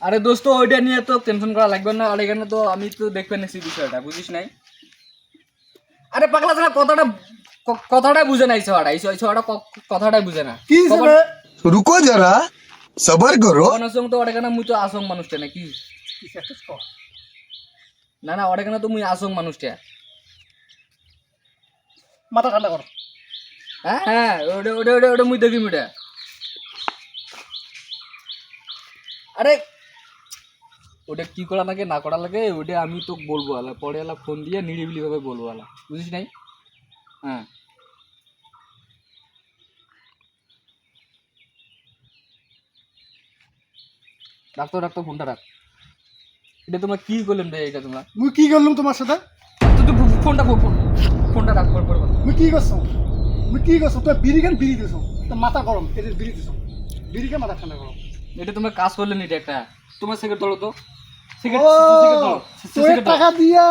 আরে দোস্ত ওইটা নিয়ে তো টেনশন করা লাগবে না, আর এখানে তো আমি তো দেখবে নিছি বিষয়টা, বুঝিস নাই? আরে পাগলা ছাড়া কথাটাই বুঝে নাই, ছড়া এই ছড়াটা কথাটাই বুঝে না। কি হিসেবে रुको जरा सबर करो। আসং তো ওখানে মুই তো আসং মানুষটা নাকি? কি শেষ কর না না, ওখানে তো মুই আসং মানুষটা। মাথা ঠান্ডা কর। হ্যাঁ হ্যাঁ, ওটা ওটা ওটা ওটা মুই দেখি ওটা। আরে ওটা কি করা লাগে না করা লাগে ওটা আমি তো বলবো আলা, পরে আলা ফোন দিয়ে নিরিবিলি ভাবে বলবো আলা, বুঝিস নাই? হ্যাঁ রাখতো রাখতো, ফোনটা রাখ। এটা তোমরা কি করলেন রে? এটা তোমরা মুই কি করলাম তোমার সাথে? ফোনটা ফোনটা রাখ, পর পর। মুই কি করছো? মুই কি করছো? তুই বিড়ি খান বিড়ি দিছো, তোর মাথা গরম, এদের বিড়ি দিছো, বিড়ি খান মাথা ঠান্ডা গরম। এটা তোমরা কাজ করলেন, এটা একটা তোমার সিগারেট ধরো তো, ও তোর টাকা দিয়া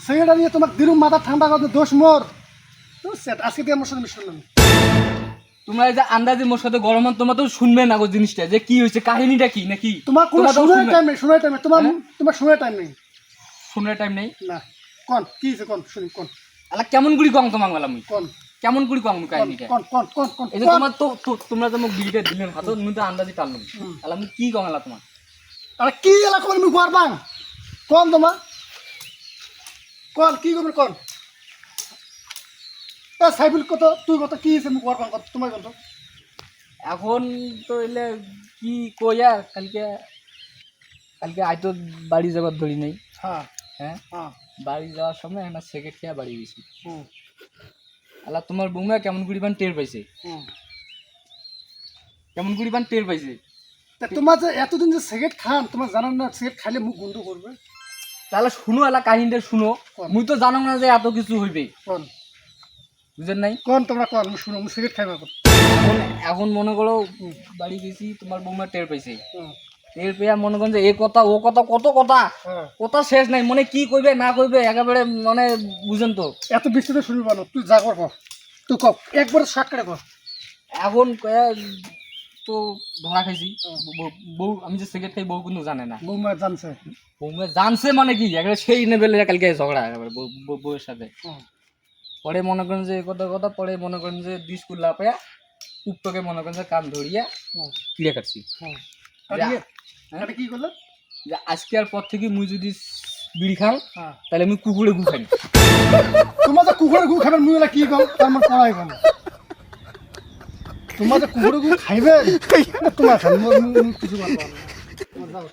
সিগারেট নিয়ে তোমার দিরু মাথা ঠান্ডা করতে দোষ মোর। তো সেট আজকে দিয়ে আমার সাথে মিশলাম। তোমরা এই যে আন্দাজে মোর সাথে গরম হন, তোমরা তো শুনবে না গো জিনিসটা যে কি হয়েছে, কাহিনীটা কি নাকি? তোমার কোনো শোনার টাইম নেই, শোনার টাইম নেই তোমার, তোমার শোনার টাইম নেই। শোনার টাইম নেই না কোন কি হইছে কোন শুনি কোন। আলা কেমন করি কম তোমাক মালা মুই, কোন কেমন করি কম কাহিনীটা? কোন কোন কোন কোন এই যে তোমার তো তোমরা যে মোক বিড়িটা দিলেন হাতে, মুই তো আন্দাজে টানলাম। আলা মুই কি কম আলা তোমার? আরে কি এলা কোন মুই করবাং কোন তোমার কোন কি করবে কোন? এ সাইবুল কত তুই কত কি হইছে মুই করবাং কত তোমার কোন? এখন তো এলে কি কইয়া, কালকে কালকে আই তো বাড়ি যাবার ধরি নেই। হ্যাঁ হ্যাঁ হ্যাঁ বাড়ি যাওয়ার সময় একটা সেকেন্ড খেয়া বাড়ি গেছি। হুম আলা তোমার বৌমা কেমন করিবান টের পাইছে, হুম। কেমন করিবান টের পাইছে। তা তোমার যে এতদিন যে সিগারেট খান, তোমার জানান না সিগারেট খাইলে মুখ গন্ধ করবে? তাহলে শুনো আলা কাহিনীটা শুনো, কোন? মুই তো জানো না যে এত কিছু হইবে, কোন বুঝেন নাই? কোন তোমরা কোন মুই শুনো মুই সিগারেট খাইবা কোন? এখন এখন মনে করো বাড়ি গেছি, তোমার বৌমা টের পাইছে। হুম টের পেয়ে মনে করেন যে এ কথা ও কথা কত কথা, হ্যাঁ। কথা শেষ নাই, মনে কি কইবে না কইবে একেবারে মানে বুঝেন তো। এত বিস্তারিত শুনবা না, তুই যা কর তুই ক একবার শাক করে কর। এখন কয়া তো ধরা খাইছি, বউ আমি যে সিগারেট খাই বউ কিন্তু জানে না। বৌমা জানছে? বৌমা জানছে মানে কি, একেবারে সেই নেবেলে কালকে ঝগড়া একেবারে বউয়ের সাথে। হুম পরে মনে করেন যে কথা কথা, পরে মনে করেন যে বিস্কুট লাপায়া কুপ্পকে মনে করেন যে কান ধরিয়া হুম ক্লিয়ার কাটছি। হুম। যে- এটা কি করলে? যে আজকে আর পর থেকে মুই যদি বিড়ি খাও হ্যাঁ। তাহলে আমি কুকুরে গু খাই। তোমার যে কুকুরের গু খাবেন মুই কি কম তার মানে পড়াই কম। তোমার যে কুকুরের গু খাইবে তোমার খান কিছু বলবো না। তোমার যাও